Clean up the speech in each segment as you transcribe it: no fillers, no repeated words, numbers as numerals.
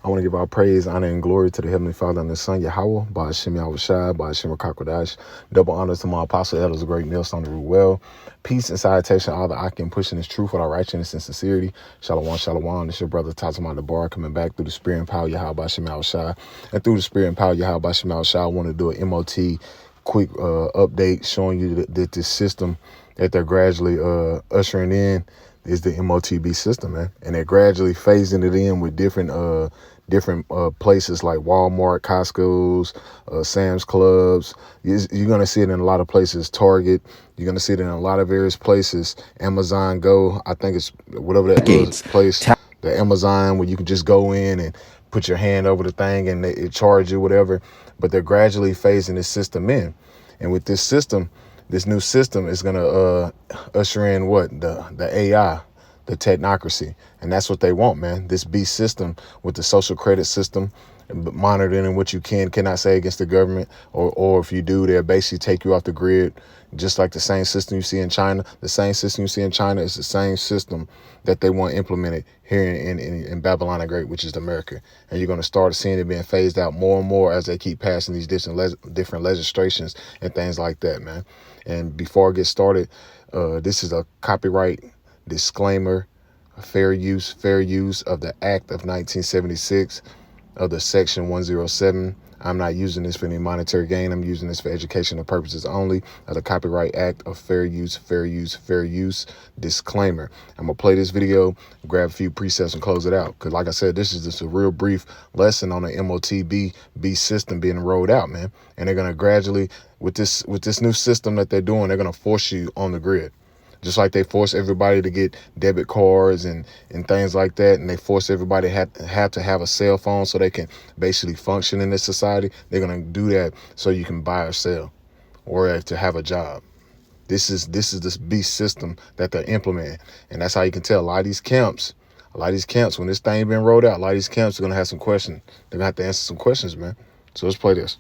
I want to give our praise, honor, and glory to the Heavenly Father and the Son, Yahweh, by Hashem Yahushai, by Hashem Kakodash. Double honors to my apostle, elders, a great millstone to rule well. Peace and salutation, all the Akim pushing his truth without righteousness and sincerity. Shalom, shalom. It's your brother, Motb, coming back through the spirit and power, Yahweh, by Hashem Yahushai. And through the spirit and power, Yahweh, by Hashem Yahushai, I want to do an MOT quick update showing you that this system that they're gradually ushering in is the Motb system, man. And they're gradually phasing it in with different places like Walmart, Costco's, Sam's Clubs. You're going to see it in a lot of places. Target. You're going to see it in a lot of various places. Amazon Go. I think it's whatever that place. The Amazon where you can just go in and put your hand over the thing and it charge you whatever. But they're gradually phasing this system in. And with this system, this new system is going to usher in what? The AI, the technocracy. And that's what they want, man. This beast system with the social credit system, monitoring what you cannot say against the government, or if you do, they'll basically take you off the grid, just like the same system you see in China. The same system you see in China is the same system that they want implemented here in Babylon the Great, which is America. And you're going to start seeing it being phased out more and more as they keep passing these different legislations and things like that, man. And before I get started, this is a copyright disclaimer, fair use of the Act of 1976 of the Section 107. I'm not using this for any monetary gain. I'm using this for educational purposes only of the Copyright Act of fair use disclaimer. I'm going to play this video, grab a few precepts and close it out. Because like I said, this is just a real brief lesson on the Motb system being rolled out, man. And they're going to gradually, with this new system that they're doing, they're going to force you on the grid. Just like they force everybody to get debit cards and things like that, and they force everybody have to have a cell phone so they can basically function in this society. They're gonna do that so you can buy or sell, or to have a job. This is this beast system that they're implementing, and that's how you can tell a lot of these camps, when this thing been rolled out, a lot of these camps are gonna have some questions. They're gonna have to answer some questions, man. So let's play this.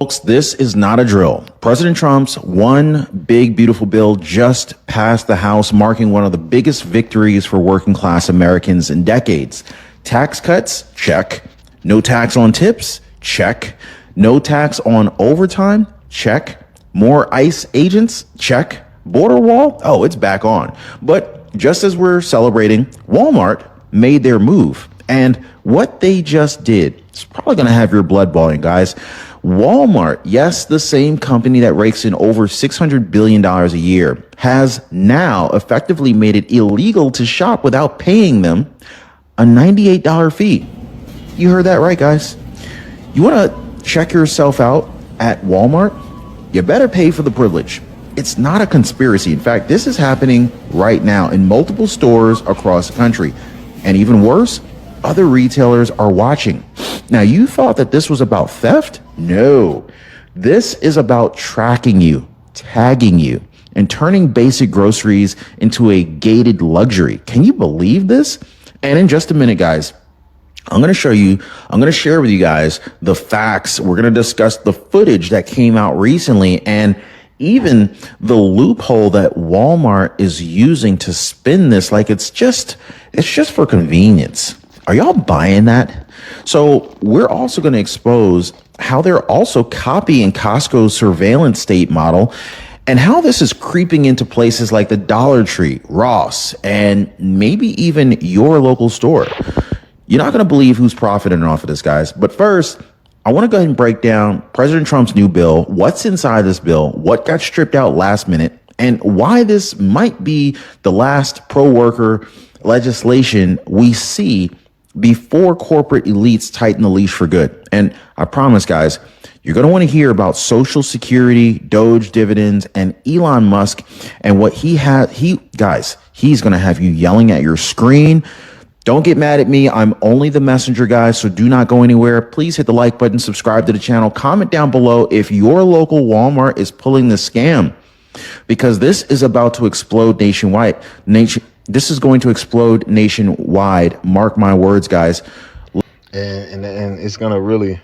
Folks, this is not a drill. President Trump's one big, beautiful bill just passed the House, marking one of the biggest victories for working class Americans in decades. Tax cuts? Check. No tax on tips? Check. No tax on overtime? Check. More ICE agents? Check. Border wall? Oh, it's back on. But just as we're celebrating, Walmart made their move. And what they just did is probably going to have your blood boiling, guys. Walmart, yes, the same company that rakes in over $600 billion a year, has now effectively made it illegal to shop without paying them a $98 fee. You heard that right, guys. You want to check yourself out at Walmart? You better pay for the privilege. It's not a conspiracy. In fact, this is happening right now in multiple stores across the country. And even worse, other retailers are watching. Now, you thought that this was about theft? No, this is about tracking you, tagging you, and turning basic groceries into a gated luxury. Can you believe this? And in just a minute, guys, I'm going to share with you guys the facts. We're going to discuss the footage that came out recently and even the loophole that Walmart is using to spin this like it's just for convenience. Are y'all buying that? So we're also going to expose how they're also copying Costco's surveillance state model and how this is creeping into places like the Dollar Tree, Ross, and maybe even your local store. You're not going to believe who's profiting off of this, guys. But first, I want to go ahead and break down President Trump's new bill, what's inside this bill, what got stripped out last minute, and why this might be the last pro-worker legislation we see before corporate elites tighten the leash for good. And I promise, guys, you're going to want to hear about Social Security, Doge dividends, and Elon Musk and what he's going to have you yelling at your screen. Don't get mad at me. I'm only the messenger, guys, so do not go anywhere. Please hit the like button, subscribe to the channel, comment down below if your local Walmart is pulling the scam, because this is about to explode nationwide. This is going to explode nationwide. Mark my words, guys. And it's going to really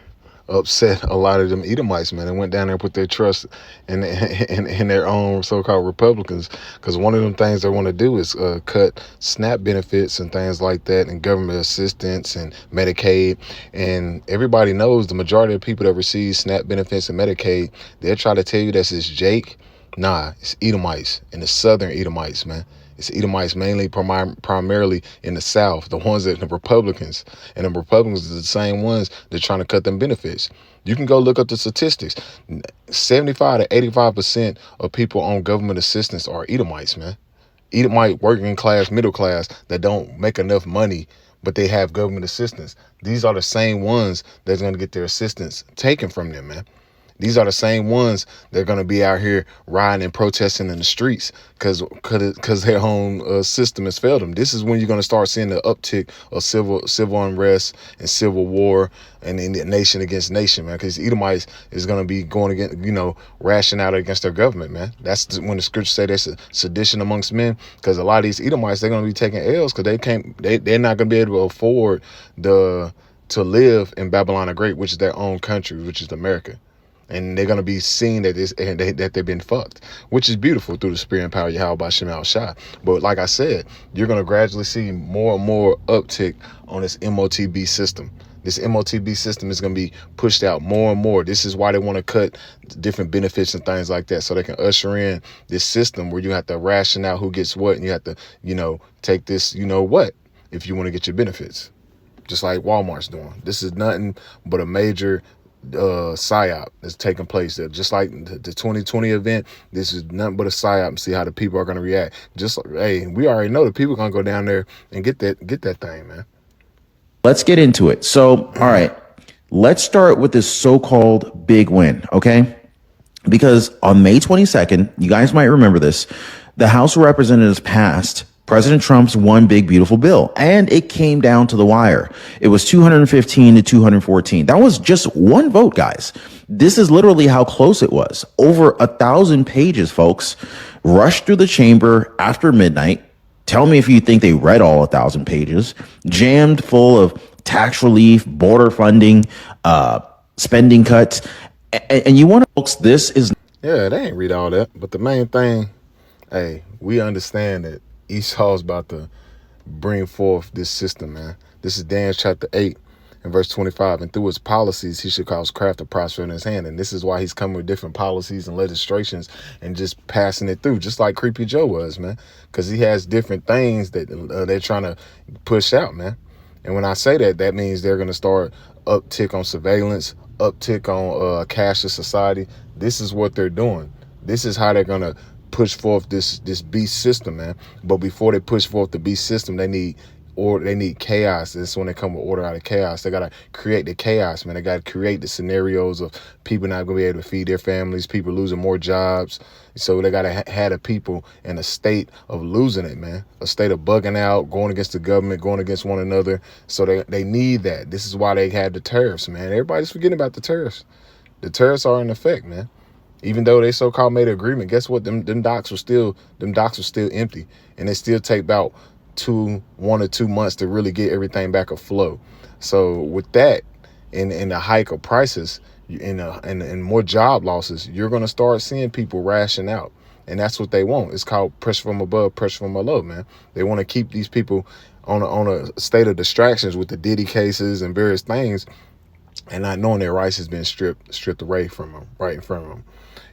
upset a lot of them Edomites, man, and went down there and put their trust in their own so-called Republicans. Because one of them things they want to do is cut SNAP benefits and things like that, and government assistance and Medicaid. And everybody knows the majority of people that receive SNAP benefits and Medicaid, they'll try to tell you that it's Jake. Nah, it's Edomites, and the Southern Edomites, man. It's Edomites mainly primarily in the South, the ones that the Republicans, and the Republicans are the same ones that trying to cut them benefits. You can go look up the statistics. 75 to 85% of people on government assistance are Edomites, man. Edomite working class, middle class that don't make enough money, but they have government assistance. These are the same ones that's going to get their assistance taken from them, man. These are the same ones that are going to be out here riding and protesting in the streets because their own system has failed them. This is when you're going to start seeing the uptick of civil unrest and civil war and in the nation against nation, man. Because Edomites is going to be going against, rashing out against their government, man. That's when the scriptures say there's a sedition amongst men. Because a lot of these Edomites, they're going to be taking L's because they're not going to be able to afford to live in Babylon the Great, which is their own country, which is America. And they're going to be seeing that that they've been fucked, which is beautiful through the spirit and power of Yahweh by Shemal Shah. But like I said, you're going to gradually see more and more uptick on this Motb system. This Motb system is going to be pushed out more and more. This is why they want to cut different benefits and things like that, so they can usher in this system where you have to ration out who gets what, and you have to, take this, if you want to get your benefits, just like Walmart's doing. This is nothing but a major psyop that's taking place there. Just like the 2020 event, this is nothing but a psyop, and see how the people are going to react. Just like, hey, we already know the people are going to go down there and get that thing, man. Let's get into it. So, all right, let's start with this so-called big win, okay? Because on May 22nd, you guys might remember this, the House of Representatives passed President Trump's one big beautiful bill, and it came down to the wire. It was 215 to 214. That was just one vote, guys. This is literally how close it was. Over 1,000 pages, folks, rushed through the chamber after midnight. Tell me if you think they read all 1,000 pages, jammed full of tax relief, border funding, spending cuts. And you want to, folks, this is. Yeah, they ain't read all that. But the main thing, hey, we understand that Esau's about to bring forth this system, man. This is Daniel chapter 8 and verse 25. And through his policies, he should cause craft to prosper in his hand. And this is why he's coming with different policies and legislations and just passing it through, just like Creepy Joe was, man. Because he has different things that they're trying to push out, man. And when I say that, that means they're going to start uptick on surveillance, uptick on cashless society. This is what they're doing. This is how they're going to push forth this beast system, man. But before they push forth the beast system, they need chaos. This is when they come with order out of chaos. They gotta create the chaos, man. They gotta create the scenarios of people not gonna be able to feed their families, people losing more jobs. So they gotta have the people in a state of losing it, man. A state of bugging out, going against the government, going against one another. So they need that. This is why they had the tariffs, man. Everybody's forgetting about the tariffs. The tariffs are in effect, man. Even though they so-called made an agreement, guess what? Them docks were still empty, and it still take about 1 or 2 months to really get everything back afloat. So with that, in the hike of prices, and more job losses, you're gonna start seeing people ration out, and that's what they want. It's called pressure from above, pressure from below, man. They want to keep these people on a state of distractions with the Diddy cases and various things, and not knowing their rights has been stripped away from them, right in front of them.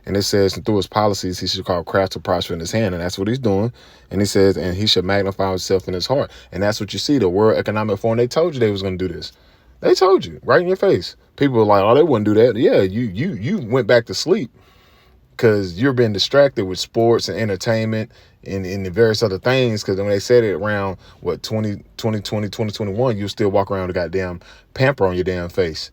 And it says, and through his policies, he should call craft to prosper in his hand. And that's what he's doing. And he says, and he should magnify himself in his heart. And that's what you see. The World Economic Forum, they told you they was going to do this. They told you right in your face. People were like, oh, they wouldn't do that. Yeah, you went back to sleep because you're being distracted with sports and entertainment and the various other things. Because when they said it around, 2021, you still walk around with a goddamn pamper on your damn face.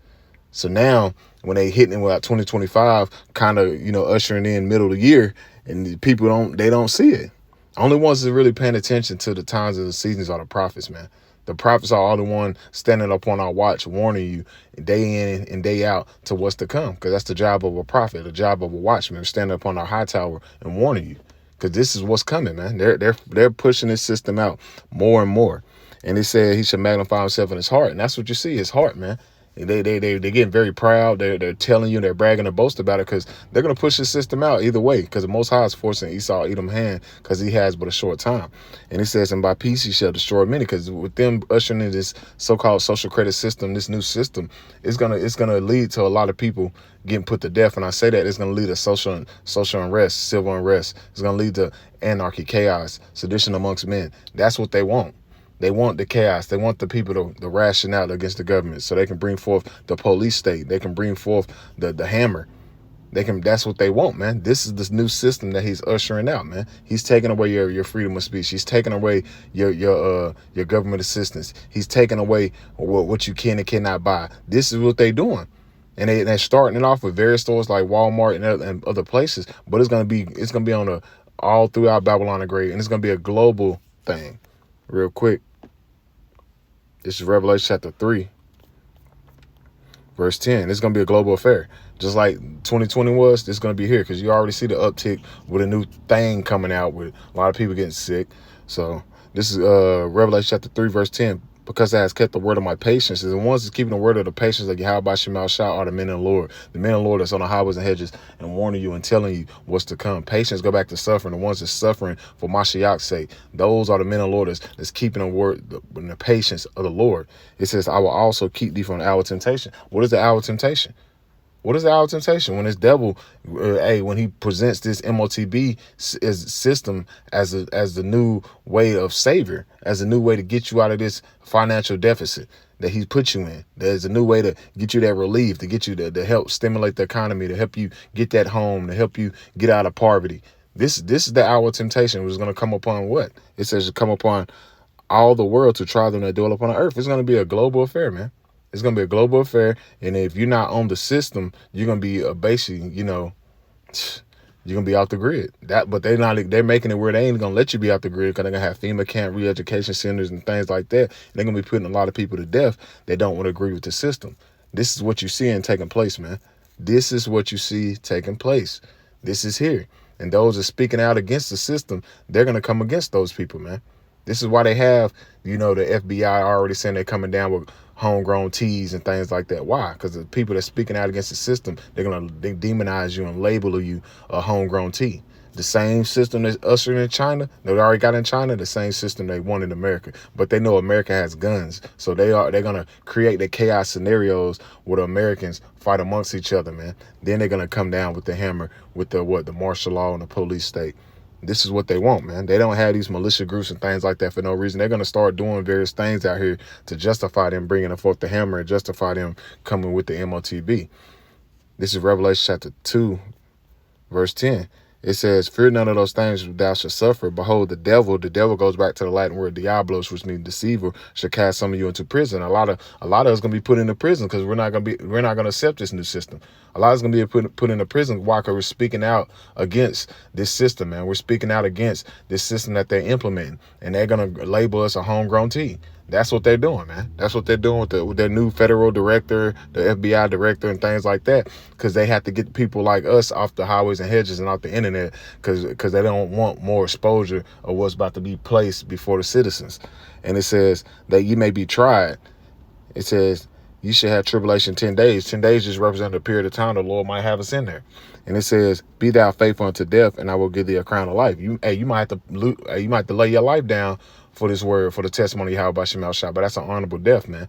So now when they hitting with 2025, kind of, ushering in middle of the year, and the people don't see it. Only ones that are really paying attention to the times of the seasons are the prophets, man. The prophets are all the one standing up on our watch, warning you day in and day out to what's to come. Because that's the job of a prophet, the job of a watchman, standing up on our high tower and warning you. Because this is what's coming, man. They're pushing this system out more and more. And he said he should magnify himself in his heart. And that's what you see, his heart, man. They're getting very proud. They're telling you, they're bragging and boast about it because they're going to push the system out either way, because the Most High is forcing Esau Edom's hand because he has but a short time. And he says, and by peace he shall destroy many, because with them ushering in this so-called social credit system, this new system, it's gonna lead to a lot of people getting put to death. And I say that it's going to lead to social unrest, civil unrest. It's going to lead to anarchy, chaos, sedition amongst men. That's what they want. They want the chaos. They want the people to ration out against the government so they can bring forth the police state. They can bring forth the hammer. That's what they want, man. This is this new system that he's ushering out, man. He's taking away your freedom of speech. He's taking away your government assistance. He's taking away what you can and cannot buy. This is what they're doing. And they're starting it off with various stores like Walmart and other places, but it's gonna be on all throughout Babylon the Great, and it's gonna be a global thing. Real quick, this is Revelation chapter 3, verse 10. It's going to be a global affair. Just like 2020 was, it's going to be here, because you already see the uptick with a new thing coming out with a lot of people getting sick. So this is Revelation chapter 3, verse 10. Because I has kept the word of my patience. And the ones that's keeping the word of the patience of Yahweh Shema Shah are the men of the Lord. The men of the Lord that's on the highways and hedges and warning you and telling you what's to come. Patience go back to suffering. The ones that's suffering for Mashiach's sake. Those are the men of the Lord that's keeping the word and the patience of the Lord. It says, I will also keep thee from the hour of temptation. What is the hour of temptation? What is the hour of temptation? When this devil, when he presents this Motb system as the new way of savior, as a new way to get you out of this financial deficit that he's put you in. There's a new way to get you that relief, to get you to help stimulate the economy, to help you get that home, to help you get out of poverty. This is the hour of temptation, which is going to come upon what? It says to come upon all the world to try them that dwell upon the earth. It's going to be a global affair, man. It's going to be a global affair. And if you're not on the system, you're going to be basically, you're going to be out the grid. But they're making it where they ain't going to let you be out the grid, because they're going to have FEMA camp, re-education centers and things like that. And they're going to be putting a lot of people to death that don't want to agree with the system. This is what you're seeing taking place, man. This is what you see taking place. This is here. And those that are speaking out against the system, they're going to come against those people, man. This is why they have, the FBI already saying they're coming down with homegrown teas and things like that. Why? Because the people that's speaking out against the system, they demonize you and label you a homegrown tea. The same system that's ushered in China, they already got in China, the same system they want in America. But they know America has guns, so they're gonna create the chaos scenarios where the Americans fight amongst each other, man. Then they're gonna come down with the hammer, with the martial law and the police state. This is what they want, man. They don't have these militia groups and things like that for no reason. They're going to start doing various things out here to justify them bringing forth the hammer and justify them coming with the Motb. This is Revelation chapter 2, verse 10. It says, fear none of those things thou shalt suffer. Behold, the devil goes back to the Latin word diablos, which means deceiver, shall cast some of you into prison. A lot of us going to be put into prison because we're not going to accept this new system. A lot of us going to be put into prison. Why? Because we're speaking out against this system, man. We're speaking out against this system that they're implementing, and they're going to label us a homegrown tea. That's what they're doing, man. That's what they're doing with their new federal director, the FBI director, and things like that, because they have to get people like us off the highways and hedges and off the internet, because they don't want more exposure of what's about to be placed before the citizens. And it says that you may be tried. It says you should have tribulation 10 days. 10 days just represent a period of time the Lord might have us in there. And it says, be thou faithful unto death, and I will give thee a crown of life. You might have to lay your life down for this word, for the testimony of Yahweh Shema Shah. But that's an honorable death, man.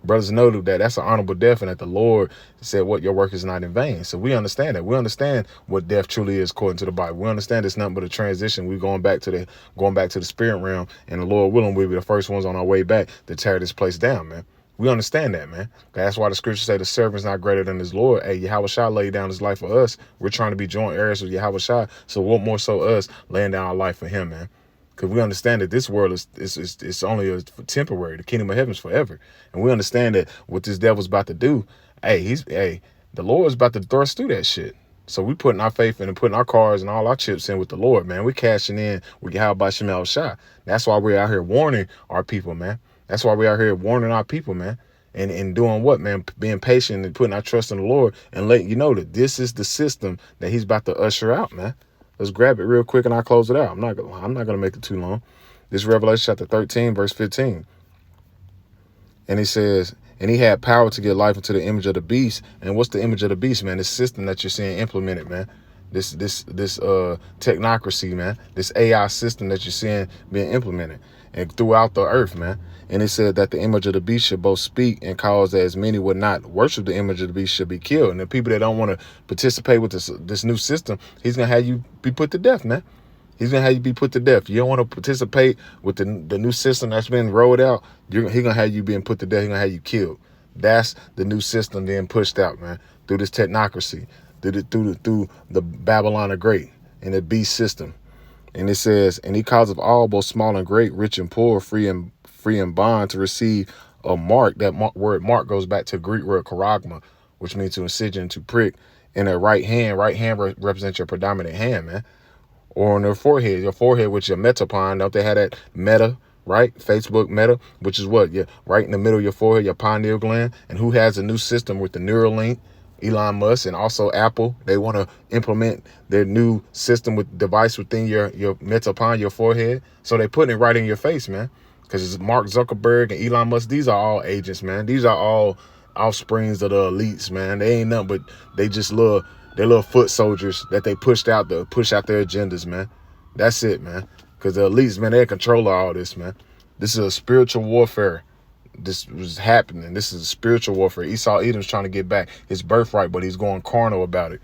Brothers know that that's an honorable death, and that the Lord said, what, your work is not in vain. So we understand that. We understand what death truly is according to the Bible. We understand it's nothing but a transition. We're going back to the spirit realm, and the Lord willing, we'll be the first ones on our way back to tear this place down, man. We understand that, man. That's why the scriptures say the servant's not greater than his Lord. Hey, Yahweh Shah laid down his life for us. We're trying to be joint heirs with Yahweh Shah. So what more so us laying down our life for him, man? Because we understand that this world is only a temporary. The kingdom of heaven is forever. And we understand that what this devil's about to do, the Lord's about to throw us through that shit. So we putting our faith in and putting our cars and all our chips in with the Lord, man. We're cashing in with Yahweh Shema Shah. That's why we're out here warning our people, man. That's why we're out here warning our people, man. And doing what, man? Being patient and putting our trust in the Lord and letting you know that this is the system that he's about to usher out, man. Let's grab it real quick and I'll close it out. I'm not gonna make it too long. This is Revelation chapter 13, verse 15. And he says, and he had power to give life into the image of the beast. And what's the image of the beast, man? This system that you're seeing implemented, man. This technocracy, man. This AI system that you're seeing being implemented and throughout the earth, man. And it said that the image of the beast should both speak and cause that as many would not worship the image of the beast should be killed. And the people that don't want to participate with this new system, he's gonna have you be put to death, man. He's gonna have you be put to death. You don't want to participate with the new system that's been rolled out. He's gonna have you being put to death. He's gonna have you killed. That's the new system being pushed out, man, through this technocracy, through the Babylon the Great and the beast system. And it says, and he causeth all, both small and great, rich and poor, free and bond, to receive a mark. That word mark goes back to Greek word charagma, which means to incision, to prick. In their right hand represents your predominant hand, man. Or on their forehead, with your Motb. Don't they have that Meta, right? Facebook Meta, which is what? Yeah, right in the middle of your forehead, your pineal gland. And who has a new system with the Neuralink? Elon Musk, and also Apple. They want to implement their new system with device within your Motb, your forehead. So they putting it right in your face, man. Because it's Mark Zuckerberg and Elon Musk. These are all agents, man. These are all offsprings of the elites, man. They ain't nothing but they just they're little foot soldiers that they pushed out to push out their agendas, man. That's it, man. Because the elites, man, they're in control of all this, man. This is a spiritual warfare. This was happening. This is a spiritual warfare. Esau Edom's trying to get back his birthright, but he's going carnal about it.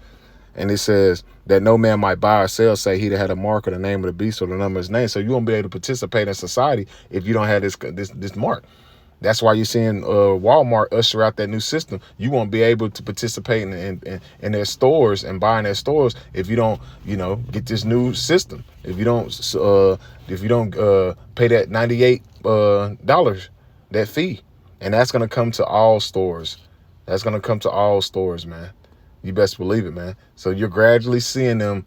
And it says that no man might buy or sell, say he that had a mark of the name of the beast or the number of his name. So you won't be able to participate in society if you don't have this mark. That's why you're seeing Walmart usher out that new system. You won't be able to participate in their stores and buy in their stores if you don't, get this new system. If you don't pay that $98 that fee, and that's gonna come to all stores. That's gonna come to all stores, man. You best believe it, man. So you're gradually seeing them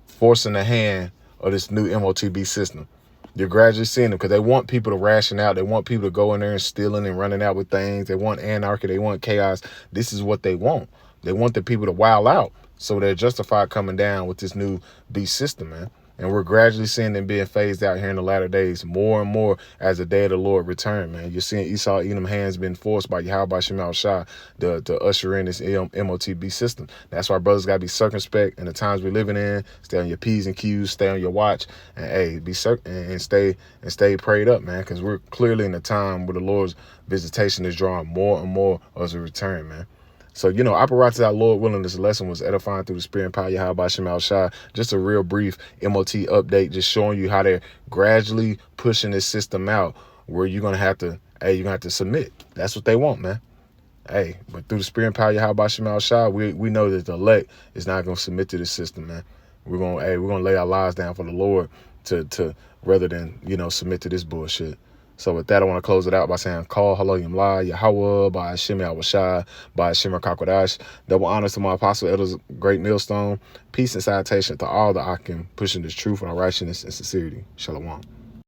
forcing the hand of this new Motb system. You're gradually seeing them because they want people to ration out. They want people to go in there and stealing and running out with things. They want anarchy. They want chaos. This is what they want. They want the people to wild out. So they're justified coming down with this new beast system, man. And we're gradually seeing them being phased out here in the latter days, more and more as the day of the Lord return, man. You're seeing Esau Edom hands being forced by Yahweh Shemal Shah to usher in this Motb system. That's why brothers got to be circumspect in the times we're living in. Stay on your P's and Q's, stay on your watch, and hey, be and stay prayed up, man, because we're clearly in a time where the Lord's visitation is drawing more and more as a return, man. So, apparatus our Lord willing, this lesson was edifying through the spirit and power, Yahweh Shemal Shah. Just a real brief MOT update, just showing you how they're gradually pushing this system out where you're going to have to submit. That's what they want, man. Hey, but through the spirit and power, Yahweh Shemal Shah, we know that the elect is not going to submit to this system, man. We're going to lay our lives down for the Lord to rather than, submit to this bullshit. So with that, I want to close it out by saying, Call Haloyim La, Yahweh, by Hashem Yahushai, by Hashem Kakodash. Double honors to my apostle, elders, great millstone. Peace and salutation to all the Akim, pushing this truth and righteousness and sincerity. Shalom.